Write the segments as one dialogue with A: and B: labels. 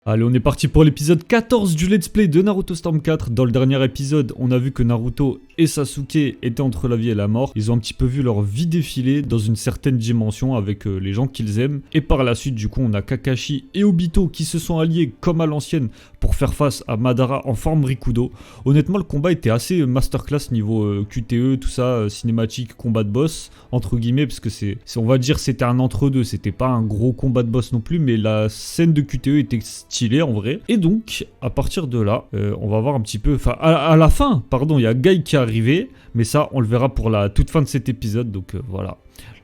A: Allez, on est parti pour l'épisode 14 du Let's Play de Naruto Storm 4. Dans le dernier épisode, on a vu que Naruto et Sasuke étaient entre la vie et la mort. Ils ont un petit peu vu leur vie défiler dans une certaine dimension avec les gens qu'ils aiment. Et par la suite, du coup, on a Kakashi et Obito qui se sont alliés comme à l'ancienne pour faire face à Madara en forme Rikudo. Honnêtement, le combat était assez masterclass niveau QTE, tout ça, cinématique, combat de boss, entre guillemets, parce que on va dire c'était un entre-deux. C'était pas un gros combat de boss non plus, mais la scène de QTE était stylé en vrai. Et donc, à partir de là, on va voir un petit peu... Enfin, à la fin, pardon, il y a Guy qui est arrivé. Mais ça, on le verra pour la toute fin de cet épisode. Donc voilà,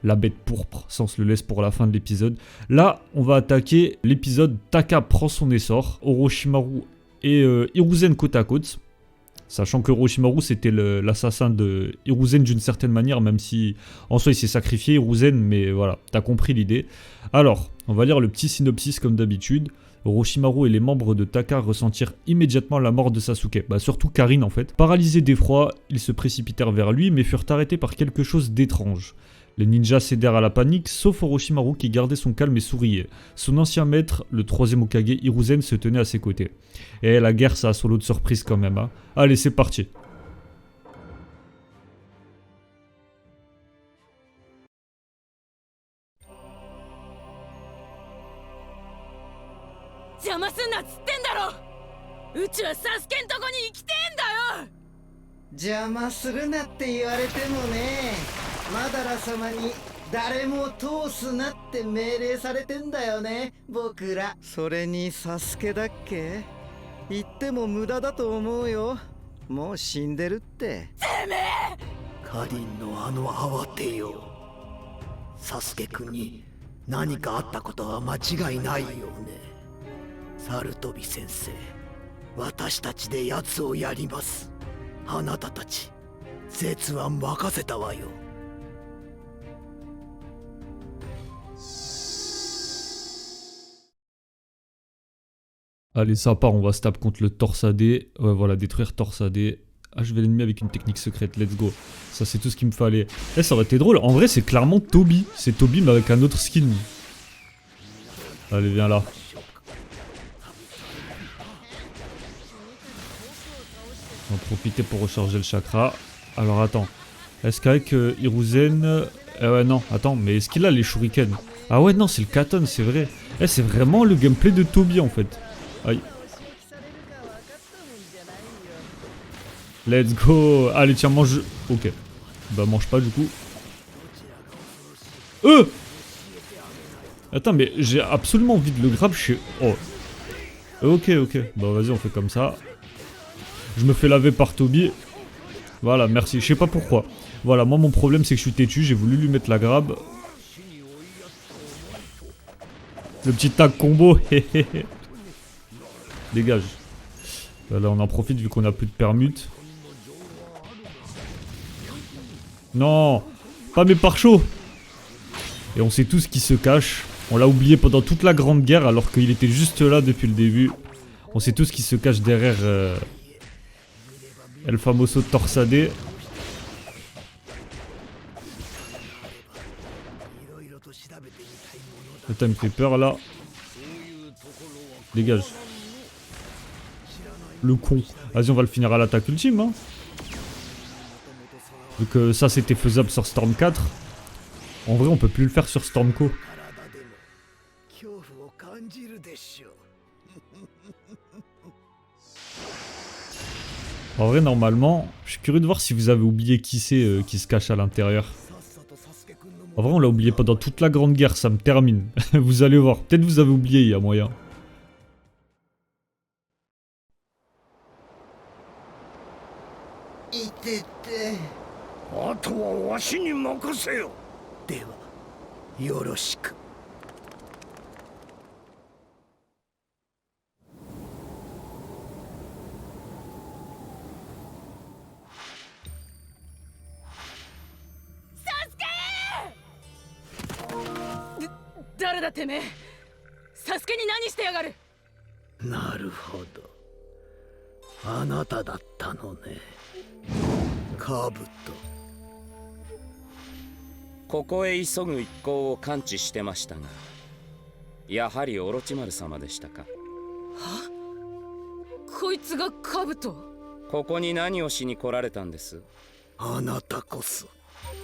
A: la bête pourpre. Ça, on se le laisse pour la fin de l'épisode. Là, on va attaquer l'épisode Taka prend son essor. Orochimaru et Hiruzen côte à côte. Sachant que Orochimaru c'était l'assassin de Hiruzen d'une certaine manière, même si en soi il s'est sacrifié Hiruzen, mais voilà, t'as compris l'idée. Alors, on va lire le petit synopsis comme d'habitude. Orochimaru et les membres de Taka ressentirent immédiatement la mort de Sasuke, surtout Karin en fait. Paralysés d'effroi, ils se précipitèrent vers lui mais furent arrêtés par quelque chose d'étrange. Les ninjas cédèrent à la panique, sauf Orochimaru qui gardait son calme et souriait. Son ancien maître, le troisième Hokage Hiruzen, se tenait à ses côtés. Et la guerre, ça a son lot de surprises quand même. Hein. Allez, c'est parti.
B: 邪魔するなって言われてもね、マダラ様に誰も通すなって命令されてんだよね、僕ら。それにサスケだっけ？言っても無駄だと思うよ。もう死んでるって。てめえ！
C: カリンのあの慌てよ。サスケ君に何かあったことは間違いないよね。サルトビ先生、私たちで奴をやります。あなたたち、絶は任せたわよ。
A: Allez, ça part, on va se taper contre le Torsadé. Ouais, voilà, détruire Torsadé. Achever l'ennemi avec une technique secrète, let's go. Ça, c'est tout ce qu'il me fallait. Eh, ça aurait été drôle. En vrai, c'est clairement Toby. C'est Toby, mais avec un autre skin. Allez, viens là. On va profiter pour recharger le chakra. Alors, attends. Est-ce qu'avec Hiruzen... ouais, non, attends, mais est-ce qu'il a les shurikens? Ah ouais, non, c'est le Katon, c'est vrai. Eh, c'est vraiment le gameplay de Toby, en fait. Aïe. Let's go. Allez, tiens, mange... Ok. Bah, mange pas, du coup. Attends, mais j'ai absolument envie de le grab chez... Oh. Ok, ok. Bah, vas-y, on fait comme ça. Je me fais laver par Toby. Voilà, merci. Je sais pas pourquoi. Voilà, moi, mon problème, c'est que je suis têtu. J'ai voulu lui mettre la grab. Le petit tag combo. Dégage. Là, on en profite vu qu'on a plus de permute. Non, pas mes pare-chauds. Et on sait tous qui se cache. On l'a oublié pendant toute la Grande Guerre alors qu'il était juste là depuis le début. On sait tous qui se cache derrière El Famoso Torsadé. Putain, il me fait peur là. Dégage. Le con. Vas-y, on va le finir à l'attaque ultime. Hein. Vu que ça, c'était faisable sur Storm 4. En vrai, on peut plus le faire sur Stormco. En vrai, normalement, je suis curieux de voir si vous avez oublié qui c'est qui se cache à l'intérieur. En vrai, on l'a oublié pendant toute la Grande Guerre, ça me termine. Vous allez voir. Peut-être vous avez oublié, il y a moyen.
C: なるほど。あなただったのね。カブト。
D: ここへ急ぐ一行を感知してましたが、やはりオロチマル様でしたか。
E: こいつがカブト。
D: ここに何をしに来られたんです？
C: あなたこそ。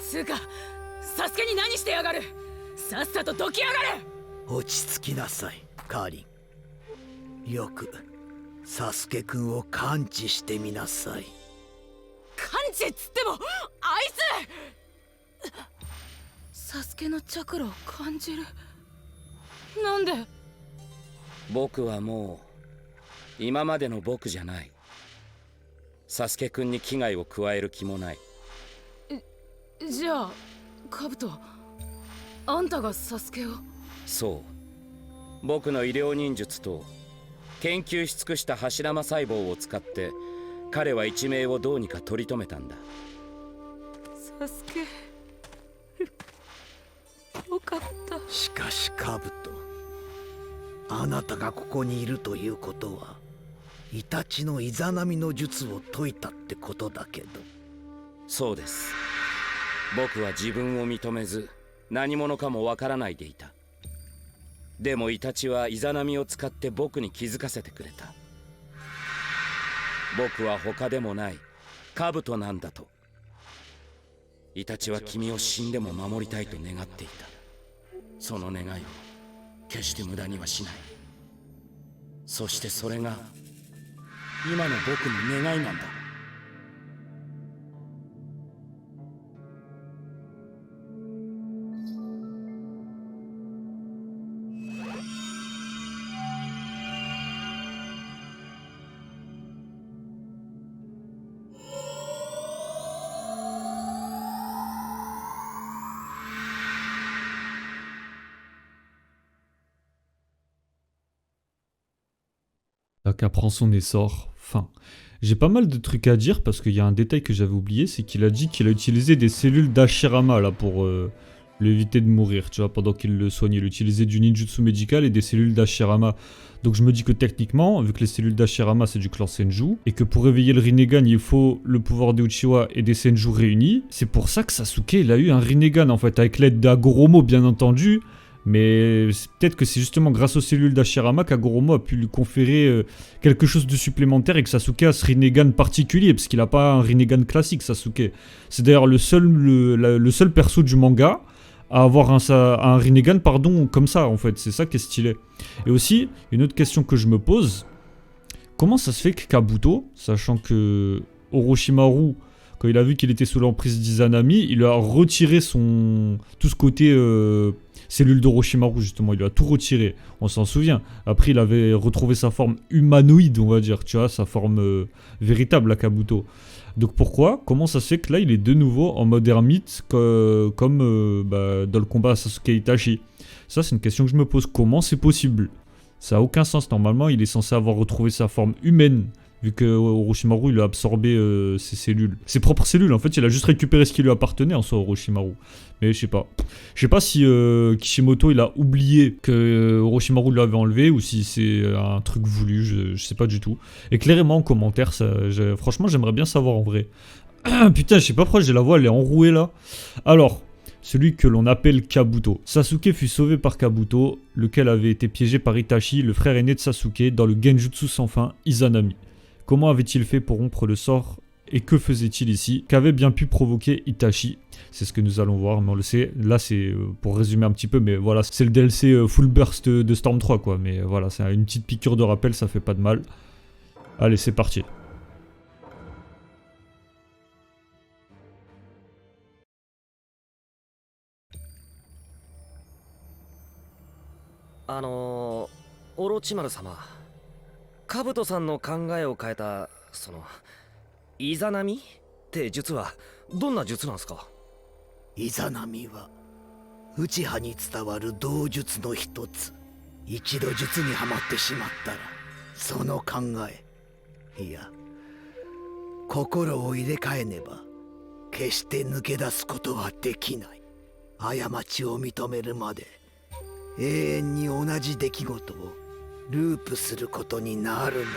E: つうかサスケに何してやがる。さっさとどきやがれ。
C: 落ち着きなさいカーリン。よくサスケくんを感知してみなさい。
E: 感知っつってもあいつサスケのチャクラを感じる。なんで？
D: 僕はもう今までの僕じゃない。サスケくんに危害を加える気もない。
E: じゃあカブト、あんたがサスケを？
D: そう、僕の医療忍術と研究し尽くした柱間細胞を使って彼は一命をどうにか取り留めたんだ。
E: サスケよかった。
C: しかしカブト、あなたがここにいるということはイタチのイザナミの術を解いたってことだけど。
D: そうです。僕は自分を認めず何者かもわからないでいた。でもイタチはイザナミを使って僕に気づかせてくれた。僕は他でもないカブトなんだと。イタチは君を死んでも守りたいと願っていた。その願いを決して無駄にはしない。そしてそれが今の僕の願いなんだ。
A: Qui apprend son essor. Enfin, j'ai pas mal de trucs à dire parce qu'il y a un détail que j'avais oublié, c'est qu'il a dit qu'il a utilisé des cellules d'Hashirama là pour l'éviter de mourir, tu vois, pendant qu'il le soignait. Il utilisait du ninjutsu médical et des cellules d'Hashirama. Donc je me dis que techniquement, vu que les cellules d'Hashirama c'est du clan Senju, et que pour réveiller le Rinnegan il faut le pouvoir des Uchiwa et des Senju réunis, c'est pour ça que Sasuke il a eu un Rinnegan en fait, avec l'aide d'Agoromo bien entendu. Mais peut-être que c'est justement grâce aux cellules d'Hashirama qu'Agoromo a pu lui conférer quelque chose de supplémentaire et que Sasuke a ce Rinnegan particulier, parce qu'il n'a pas un Rinnegan classique, Sasuke. C'est d'ailleurs le seul perso du manga à avoir un Rinnegan, pardon, comme ça en fait. C'est ça qui est stylé. Et aussi, une autre question que je me pose, comment ça se fait que Kabuto, sachant que Orochimaru, quand il a vu qu'il était sous l'emprise d'Izanami, il a retiré tout ce côté cellule d'Orochimaru justement, il lui a tout retiré, on s'en souvient. Après il avait retrouvé sa forme humanoïde, on va dire, tu vois, sa forme véritable à Kabuto. Donc comment ça se fait que là il est de nouveau en mode ermite comme dans le combat Sasuke Itachi? Ça c'est une question que je me pose, comment c'est possible? Ça a aucun sens, normalement il est censé avoir retrouvé sa forme humaine, vu que Orochimaru il a absorbé ses cellules, ses propres cellules. En fait il a juste récupéré ce qui lui appartenait en soi, Orochimaru. Mais je sais pas si Kishimoto il a oublié que Orochimaru l'avait enlevé ou si c'est un truc voulu, je sais pas du tout. Éclairez-moi en commentaire, franchement j'aimerais bien savoir en vrai. Putain, je sais pas pourquoi j'ai la voix, elle est enrouée là. Alors, celui que l'on appelle Kabuto. Sasuke fut sauvé par Kabuto, lequel avait été piégé par Itachi, le frère aîné de Sasuke, dans le Genjutsu sans fin, Izanami. Comment avait-il fait pour rompre le sort et que faisait-il ici? Qu'avait bien pu provoquer Itachi? C'est ce que nous allons voir, mais on le sait. Là, c'est pour résumer un petit peu, mais voilà, c'est le DLC Full Burst de Storm 3, quoi. Mais voilà, c'est une petite piqûre de rappel, ça fait pas de mal. Allez, c'est parti.
F: Orochimaru様、カブトさんの考えを変えたイザナミって術はどんな術なんすか？
C: イザナミは内派に伝わる道術の一つ。一度術にはまってしまったらその考え、いや心を入れ替えねば決して抜け出すことはできない。過ちを認めるまで永遠に同じ出来事をループすることになるのよ。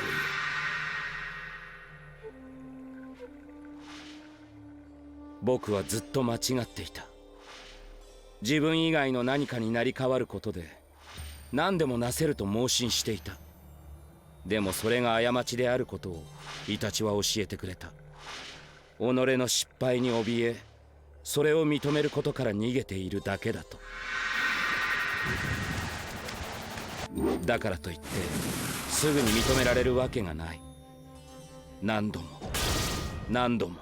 D: 僕はずっと間違っていた。自分以外の何かになり変わることで何でもなせると盲信していた。でもそれが過ちであることをイタチは教えてくれた。己の失敗に怯え、それを認めることから逃げているだけだと。だからといってすぐに認められるわけがない。何度も何度も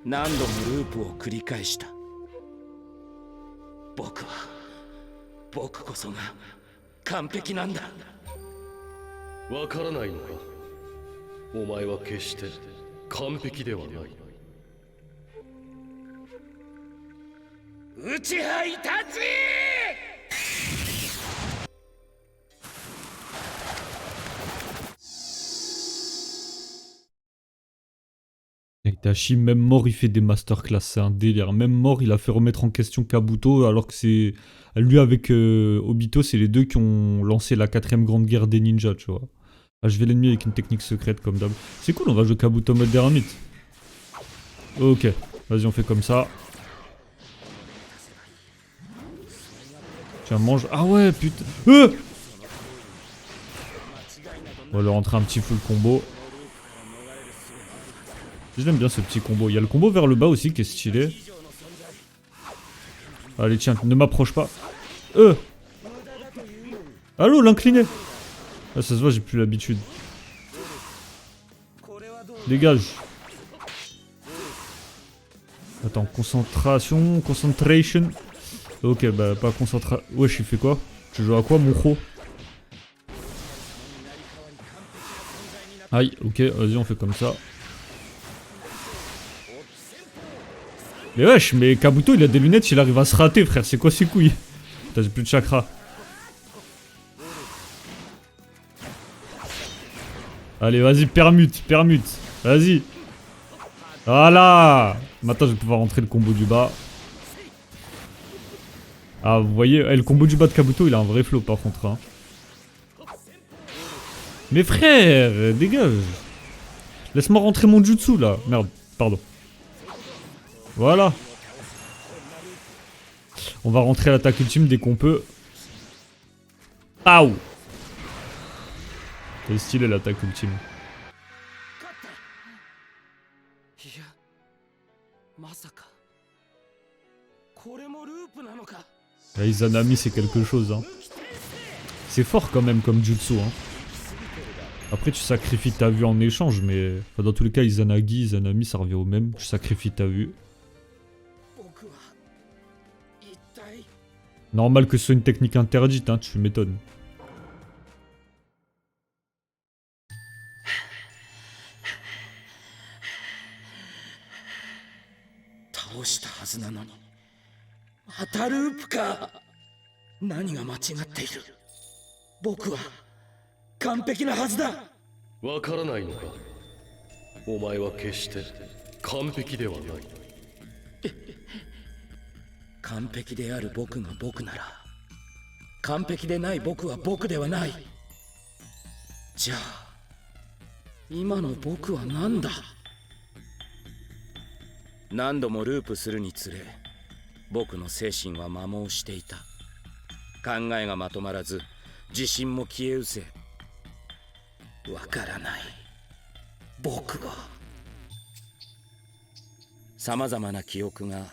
D: 何度もループを繰り返した。僕こそが完璧なんだ。
G: わからないのか。お前は決して完璧ではない。
D: 内葉イタチ！Itachi,
A: même mort, il fait des masterclass, c'est un délire. Même mort, il a fait remettre en question Kabuto, alors que c'est... Lui avec Obito, c'est les deux qui ont lancé la 4ème grande guerre des ninjas, tu vois. Achever l'ennemi avec une technique secrète, comme d'hab. C'est cool, on va jouer Kabuto mode ermite. Ok, vas-y, on fait comme ça. Tiens, mange... Ah ouais, putain... On va leur rentrer un petit full combo. J'aime bien ce petit combo. Il y a le combo vers le bas aussi qui est stylé. Allez, tiens, ne m'approche pas. Allô, l'incliné. Ah, ça se voit, j'ai plus l'habitude. Dégage. Attends, concentration, concentration. Ok, bah pas concentration. Wesh, il fait quoi? Tu joues à quoi, mon gros? Aïe, ok, vas-y, on fait comme ça. Mais wesh, mais Kabuto il a des lunettes, il arrive à se rater, frère, c'est quoi ces couilles? Putain, j'ai plus de chakra. Allez, vas-y, permute, vas-y. Voilà. Maintenant, je vais pouvoir rentrer le combo du bas. Ah, vous voyez, le combo du bas de Kabuto, il a un vrai flow par contre. Hein. Mais frère, dégage. Laisse-moi rentrer mon jutsu là. Merde, pardon. Voilà. On va rentrer à l'attaque ultime dès qu'on peut. Aouh. C'est stylé l'attaque ultime. La Izanami c'est quelque chose hein. C'est fort quand même comme jutsu hein. Après tu sacrifies ta vue en échange mais enfin, dans tous les cas Izanagi, Izanami ça revient au même. Tu sacrifies ta vue. Normal que ce soit une technique interdite hein, tu m'étonnes.
G: わからないのか。お前は決して完璧ではない。
D: 完璧である僕が僕なら完璧でない僕は僕ではない。じゃあ今の僕は何だ。何度もループするにつれ僕の精神は摩耗していた。考えがまとまらず自信も消え失せわからない僕はさまざまな記憶が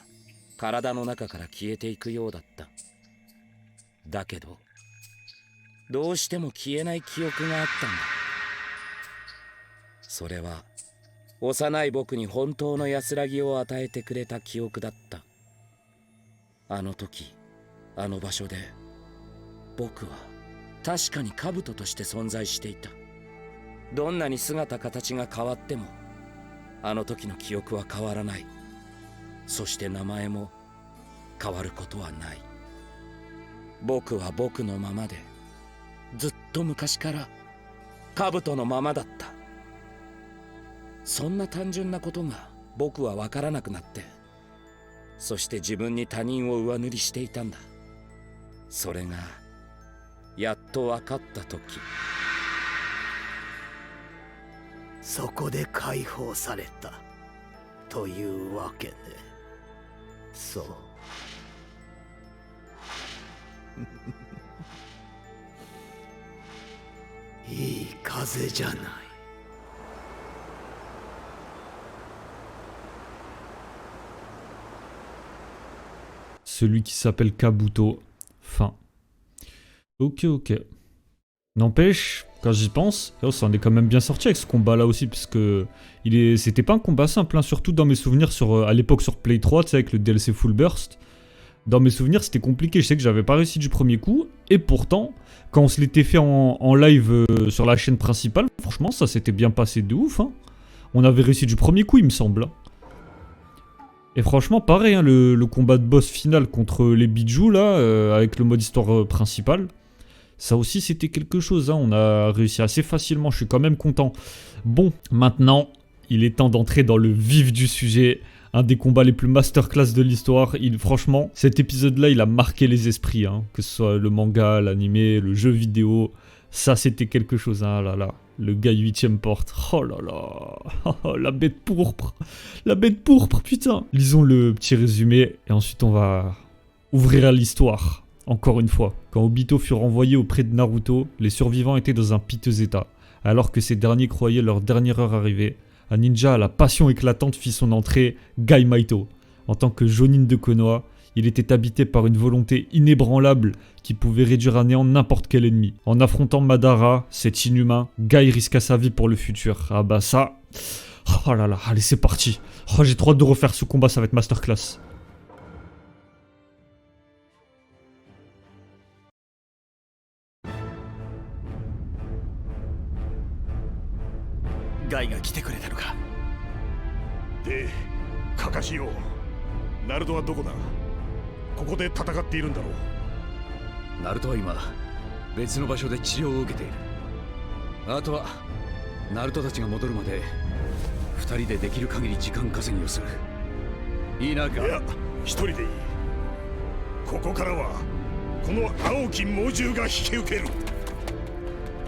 D: 体の中から消えていくようだった。だけどどうしても消えない記憶があったんだ。それは幼い僕に本当の安らぎを与えてくれた記憶だった。あの時あの場所で僕は確かに兜として存在していた。どんなに姿形が変わってもあの時の記憶は変わらない。そして名前も変わることはない。僕は僕のままでずっと昔から兜のままだった。そんな単純なことが僕は分からなくなって、そして自分に他人を上塗りしていたんだ。それがやっと分かった時、
C: そこで解放されたというわけね。そういいか風じゃない。
A: Celui qui s'appelle Kabuto. Fin. Ok, ok. N'empêche, quand j'y pense, on s'en est quand même bien sorti avec ce combat-là aussi, parce que c'était pas un combat simple, hein, surtout dans mes souvenirs à l'époque sur Play 3, tu sais, avec le DLC Full Burst. Dans mes souvenirs, c'était compliqué, je sais que j'avais pas réussi du premier coup, et pourtant, quand on se l'était fait en live sur la chaîne principale, franchement, ça s'était bien passé de ouf, hein. On avait réussi du premier coup, il me semble. Et franchement, pareil, hein, le combat de boss final contre les Bijou, là, avec le mode histoire principal, ça aussi, c'était quelque chose, hein. On a réussi assez facilement, je suis quand même content. Bon, maintenant, il est temps d'entrer dans le vif du sujet. Un des combats les plus masterclass de l'histoire. Franchement, cet épisode-là, il a marqué les esprits, hein. Que ce soit le manga, l'animé, le jeu vidéo. Ça, c'était quelque chose, hein, là, là. Le gars 8ème porte. Oh là là. La bête pourpre. La bête pourpre, putain. Lisons le petit résumé et ensuite on va ouvrir l'histoire. Encore une fois. Quand Obito fut renvoyé auprès de Naruto, les survivants étaient dans un piteux état. Alors que ces derniers croyaient leur dernière heure arrivée, un ninja à la passion éclatante fit son entrée, Gai Maito. En tant que Jonin de Konoha, il était habité par une volonté inébranlable qui pouvait réduire à néant n'importe quel ennemi. En affrontant Madara, cet inhumain, Gai risqua sa vie pour le futur. Ah bah ça... Oh là là, allez c'est parti. Oh, j'ai trop hâte de refaire ce combat, ça va être masterclass.
H: Gai が来てくれたのか。で、カカシよ、ナルトはどこだ。ここで戦っているんだろう。ナルトは今別の場所で治療を受けている。あとはナルトたちが戻るまで2人でできる限り時間稼ぎをする。いいな。いや、1人でいい。ここからはこの青き猛獣が引き受ける。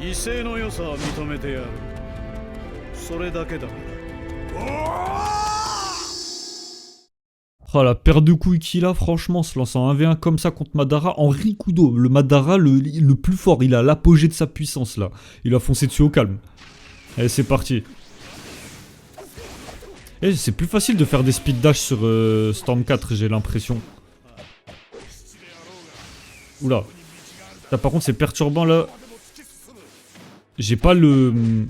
H: 威勢の良さは認めてやる。それだけだ。
A: Oh la paire de couilles qu'il a, franchement, se lançant 1v1 comme ça contre Madara en Rikudo. Le Madara le plus fort, il a l'apogée de sa puissance là. Il a foncé dessus au calme. Allez, c'est parti. Et c'est plus facile de faire des speed dash sur Storm 4, j'ai l'impression. Oula. Là, par contre, c'est perturbant là. J'ai pas le...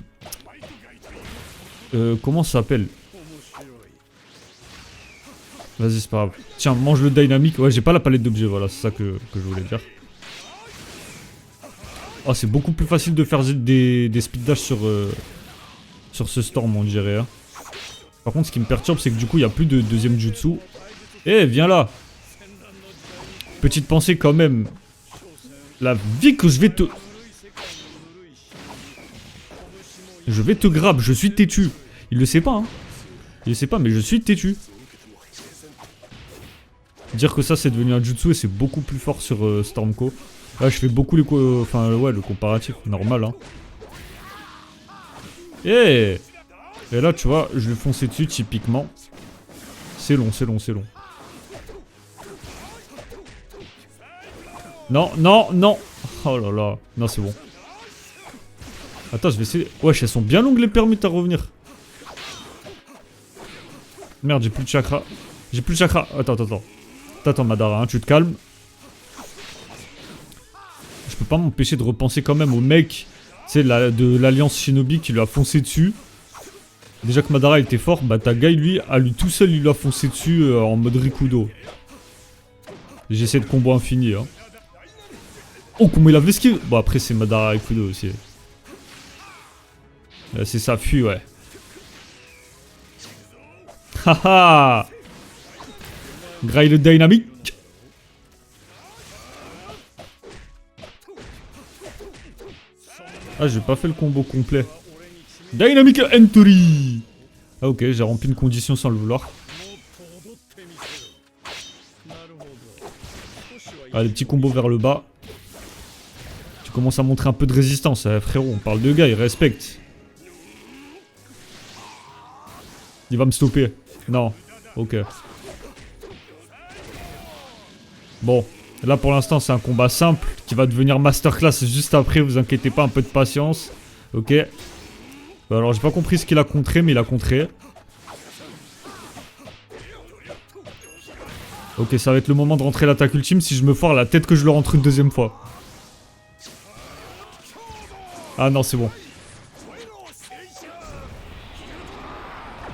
A: comment ça s'appelle? Vas-y, c'est pas grave. Tiens, mange le dynamique. Ouais, j'ai pas la palette d'objets, voilà, c'est ça que je voulais dire. Oh, c'est beaucoup plus facile de faire des speed dash sur ce storm, on dirait. Hein. Par contre, ce qui me perturbe, c'est que du coup, il n'y a plus de deuxième jutsu. Eh, viens là. Petite pensée quand même. La vie que je vais te... Je vais te grab, je suis têtu. Il le sait pas, hein. Il le sait pas, mais je suis têtu. Dire que ça c'est devenu un jutsu et c'est beaucoup plus fort sur Stormco. Là je fais beaucoup le comparatif, normal hein. Et là tu vois, je vais foncer dessus typiquement. C'est long, c'est long, c'est long. Non, non, non. Oh là là, non c'est bon. Attends, je vais essayer... Wesh, elles sont bien longues les permutes à revenir. Merde, j'ai plus de chakra. J'ai plus de chakra. Attends, Madara, hein, tu te calmes. Je peux pas m'empêcher de repenser quand même au mec, tu sais, de l'alliance Shinobi qui lui a foncé dessus. Déjà que Madara était fort, bah ta Gai lui, à lui tout seul, il lui a foncé dessus en mode Rikudo. J'essaie de combo infini, hein. Oh, comment il a esquivé. Bon, après, c'est Madara Rikudo aussi. C'est ça, fuit, ouais. Haha. Graille le dynamique. Ah, j'ai pas fait le combo complet. Dynamic Entry. Ah ok, j'ai rempli une condition sans le vouloir. Allez, petit combo vers le bas. Tu commences à montrer un peu de résistance, frérot. On parle de gars, il respecte. Il va me stopper. Non, ok. Bon, là pour l'instant c'est un combat simple qui va devenir masterclass juste après, vous inquiétez pas, un peu de patience. Ok. Alors j'ai pas compris ce qu'il a contré, mais il a contré. Ok, ça va être le moment de rentrer l'attaque ultime. Si je me foire, la tête que je le rentre une deuxième fois. Ah non, c'est bon.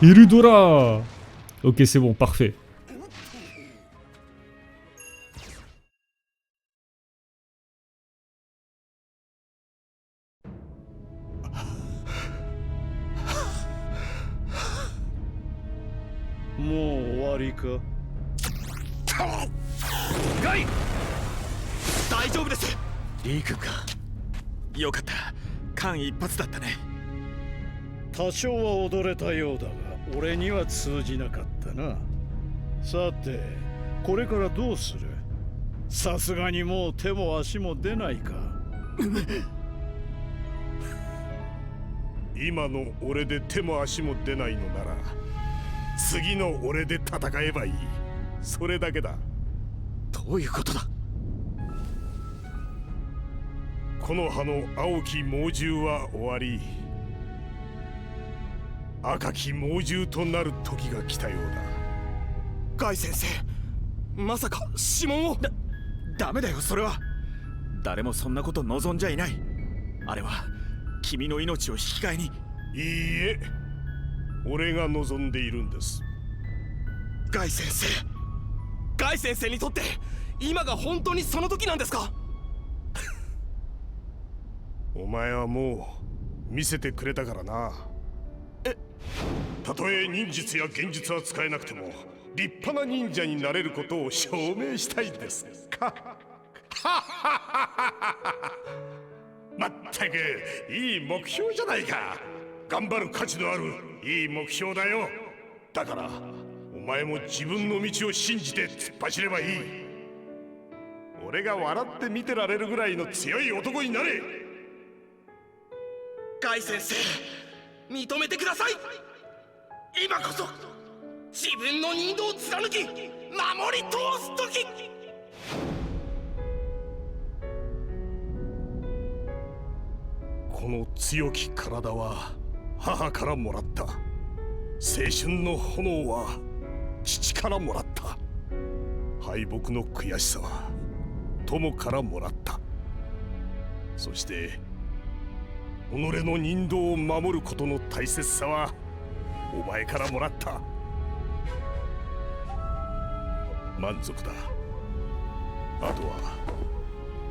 A: Hirudora. Ok, c'est bon, parfait.
H: リー君か。よかった。間一髪だったね。
I: 多少は踊れたようだが、俺には通じなかったな。さて、これからどうする？さすがにもう手も足も出ないか。
H: 今の俺で手も足も出ないのなら、次の俺で戦えばいい。それだけだ。
G: どういうことだ？
H: この葉の青き猛獣は終わり、赤き猛獣となる時が来たようだ。
G: ガイ先生、まさか指紋を？ダメだよ、それは。誰もそんなこと望んじゃいない。あれは君の命を引き換えに。
H: いいえ、俺が望んでいるんです。
G: ガイ先生、ガイ先生にとって今が本当にその時なんですか？
H: お前はもう見せてくれたからな。たとえ忍術や幻術は使えなくても立派な忍者になれることを証明したいんですか。まったくいい目標じゃないか。頑張る価値のあるいい目標だよ。だからお前も自分の道を信じて突っ走ればいい。俺が笑って見てられるぐらいの強い男になれ。
G: ガイ先生、認めてください。今こそ自分の人道を貫き守り通す時。
H: この強き体は母からもらった。青春の炎は父からもらった。敗北の悔しさは友からもらった。そして己の人道を守ることの大切さはお前からもらった。満足だ。あとは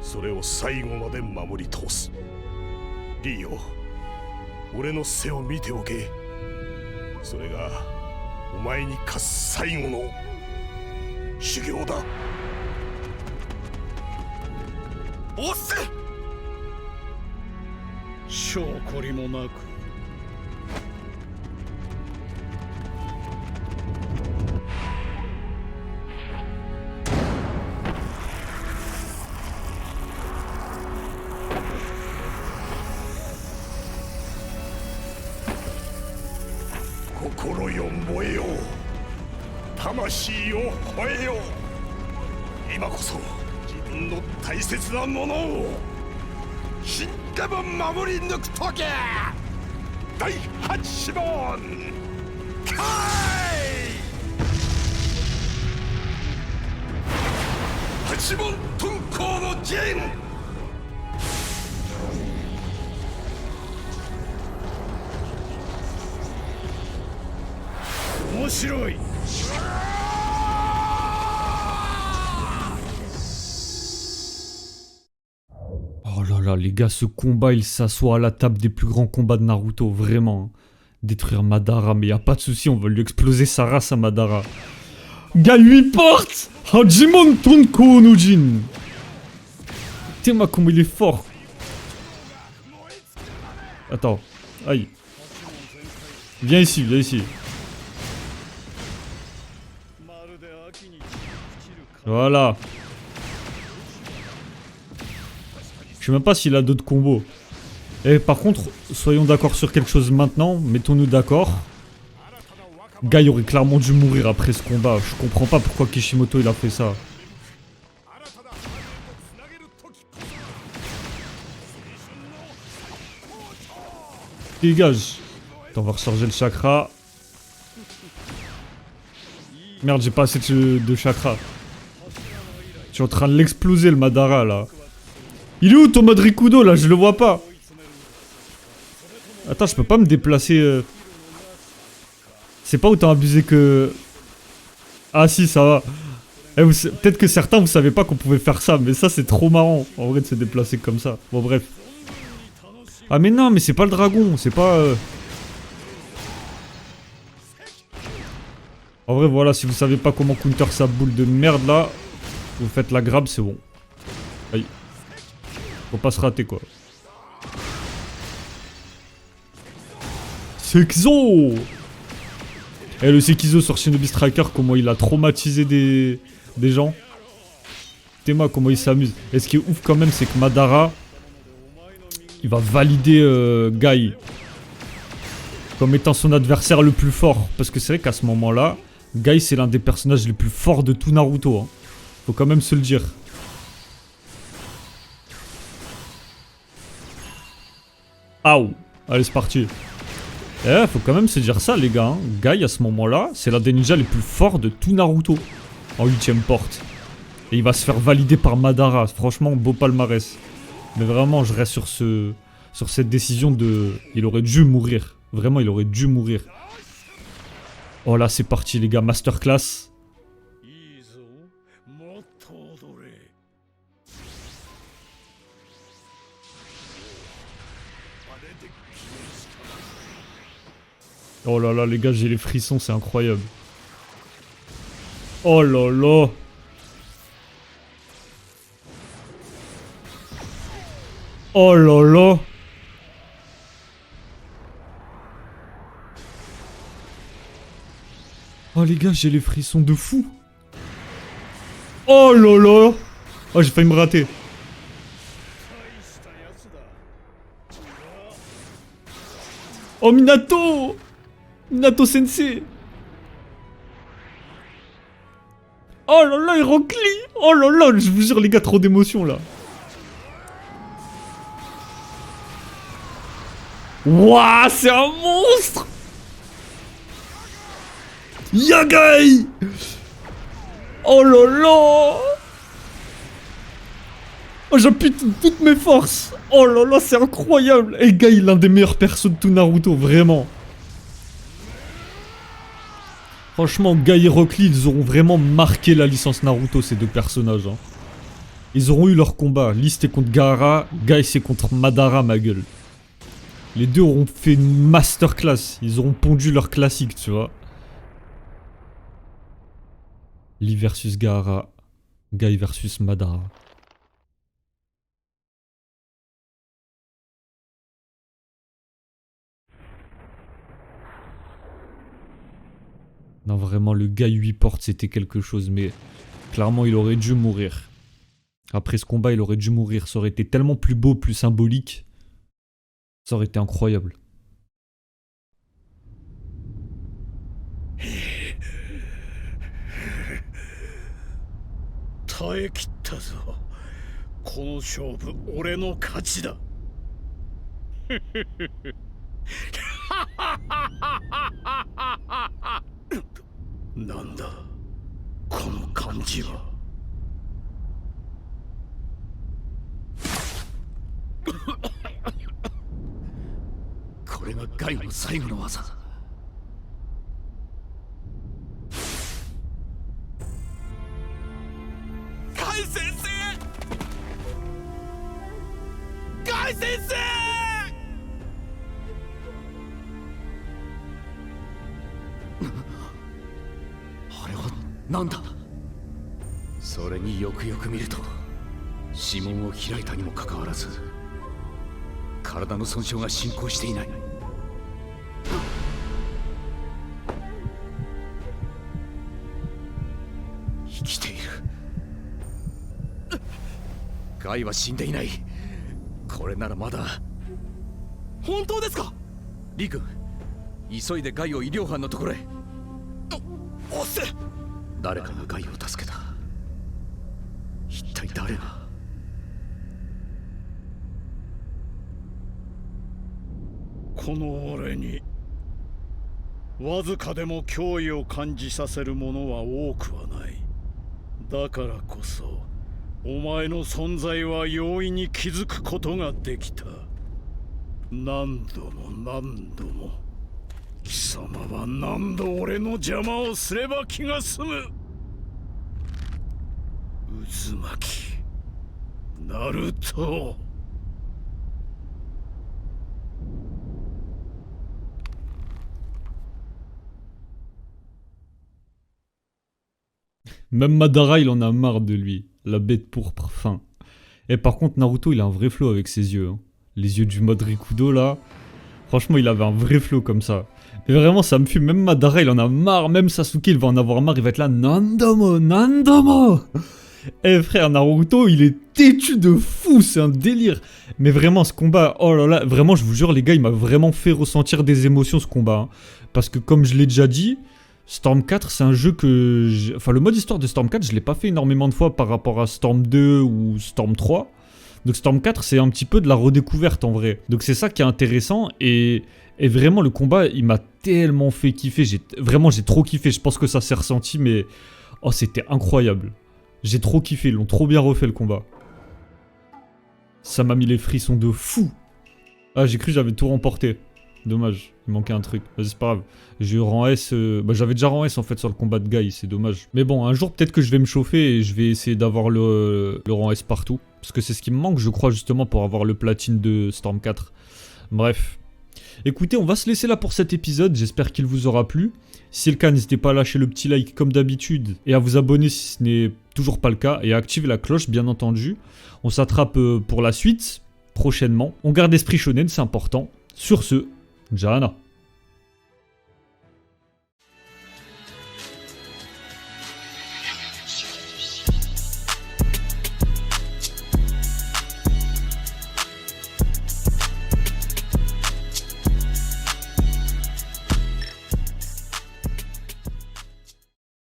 H: それを最後まで守り通す。リーよ、俺の背を見ておけ。それがお前に課す最後の修行だ。
G: おっせ！
I: 証拠りもなく。
H: 心よ燃えよ、魂を吠えよ。今こそ自分の大切なものを死んでも守り抜くとき。第8問開！8問遁甲の陣。
I: 面白い。
A: Oh là là, les gars, ce combat, il s'assoit à la table des plus grands combats de Naruto, vraiment. Détruire Madara, mais y a pas de souci, on va lui exploser sa race à Madara. Gars, 8 portes! Hajimon Tonko no Jin! Putain, comme il est fort! Attends, aïe. Viens ici, viens ici. Voilà. Je sais même pas s'il a d'autres combos. Et par contre, soyons d'accord sur quelque chose maintenant. Mettons-nous d'accord. Guy aurait clairement dû mourir après ce combat. Je comprends pas pourquoi Kishimoto il a fait ça. Dégage. Attends, on va recharger le chakra. Merde, j'ai pas assez de chakra. Je suis en train de l'exploser le Madara là. Il est où ton mode Rikudo là? Je le vois pas. Attends, je peux pas me déplacer. C'est pas autant abusé que... Ah si, ça va. Eh, peut-être que certains vous savez pas qu'on pouvait faire ça, mais ça c'est trop marrant en vrai de se déplacer comme ça. Bon bref. Ah mais non, mais c'est pas le dragon, c'est pas... En vrai voilà, si vous savez pas comment counter sa boule de merde là, vous faites la grab, c'est bon. Aïe. Faut pas se rater quoi. Sekizo. Eh le Sekizo sur Shinobi Striker, comment il a traumatisé des gens. Téma comment il s'amuse. Et ce qui est ouf quand même, c'est que Madara, il va valider Guy comme étant son adversaire le plus fort. Parce que c'est vrai qu'à ce moment-là, Guy c'est l'un des personnages les plus forts de tout Naruto. Hein. Faut quand même se le dire. Aouh. Allez c'est parti. Eh, faut quand même se dire ça les gars. Hein. Guy à ce moment-là, c'est l'un des ninjas les plus forts de tout Naruto. En 8ème porte. Et il va se faire valider par Madara. Franchement, beau palmarès. Mais vraiment, je reste sur cette décision de... Il aurait dû mourir. Vraiment, il aurait dû mourir. Oh là, c'est parti les gars. Masterclass. Oh là là, les gars, j'ai les frissons, c'est incroyable. Oh là là. Oh là là. Oh les gars, j'ai les frissons de fou. Oh là là. Oh, j'ai failli me rater. Oh Minato. Minato Sensei. Oh là là, Héroclite. Oh là là, je vous jure les gars, trop d'émotion là. Wouah, c'est un monstre. Yagai. Oh là là. Oh, j'appuie toutes mes forces. Oh là là, c'est incroyable. Et Guy, l'un des meilleurs persos de tout Naruto, vraiment. Franchement, Guy et Rock Lee, ils auront vraiment marqué la licence Naruto, ces deux personnages. Hein. Ils auront eu leur combat. Lee c'était contre Gaara, Guy c'est contre Madara, ma gueule. Les deux auront fait une masterclass. Ils auront pondu leur classique, tu vois. Lee versus Gaara, Guy versus Madara. Non, vraiment, le Guy 8 portes, c'était quelque chose, mais clairement, il aurait dû mourir. Après ce combat, il aurait dû mourir. Ça aurait été tellement plus beau, plus symbolique. Ça aurait été incroyable.
H: それによくよく見ると指紋を開いたにもかかわらず体の損傷が進行していない。生きている。ガイは死んでいない。これならまだ。本当ですか？リ君、急いでガイを医療班のところへ。おっせ！誰かがガイを助けた。一体誰が？
I: この俺にわずかでも脅威を感じさせるものは多くはない。だからこそお前の存在は容易に気づくことができた。何度も何度も貴様は何度俺の邪魔をすれば気が済む。渦巻きナルト。
A: Même Madara, il en a marre de lui. La bête pourpre, fin. Et par contre, Naruto, il a un vrai flow avec ses yeux. Hein. Les yeux du mode Rikudo, là. Franchement, il avait un vrai flow comme ça. Mais vraiment, ça me fume. Même Madara, il en a marre. Même Sasuke, il va en avoir marre. Il va être là, Nandomo, Nandomo. Eh frère, Naruto, il est têtu de fou. C'est un délire. Mais vraiment, ce combat, oh là là. Vraiment, je vous jure, les gars, il m'a vraiment fait ressentir des émotions, ce combat. Hein. Parce que comme je l'ai déjà dit... Storm 4, c'est un jeu que... Enfin, le mode histoire de Storm 4, je l'ai pas fait énormément de fois par rapport à Storm 2 ou Storm 3. Donc Storm 4, c'est un petit peu de la redécouverte en vrai. Donc c'est ça qui est intéressant. Et vraiment, le combat, il m'a tellement fait kiffer. Vraiment, j'ai trop kiffé. Je pense que ça s'est ressenti, mais... Oh, c'était incroyable. J'ai trop kiffé. Ils l'ont trop bien refait, le combat. Ça m'a mis les frissons de fou. Ah, j'ai cru que j'avais tout remporté. Dommage, il manquait un truc. Vas-y, c'est pas grave. J'ai eu rang S. J'avais déjà rang S en fait sur le combat de Guy, c'est dommage. Mais bon, un jour peut-être que je vais me chauffer et je vais essayer d'avoir le rang S partout. Parce que c'est ce qui me manque, je crois, justement, pour avoir le platine de Storm 4. Bref. Écoutez, on va se laisser là pour cet épisode. J'espère qu'il vous aura plu. Si c'est le cas, n'hésitez pas à lâcher le petit like comme d'habitude et à vous abonner si ce n'est toujours pas le cas. Et à activer la cloche, bien entendu. On s'attrape pour la suite, prochainement. On garde esprit shonen, c'est important. Sur ce, Jana.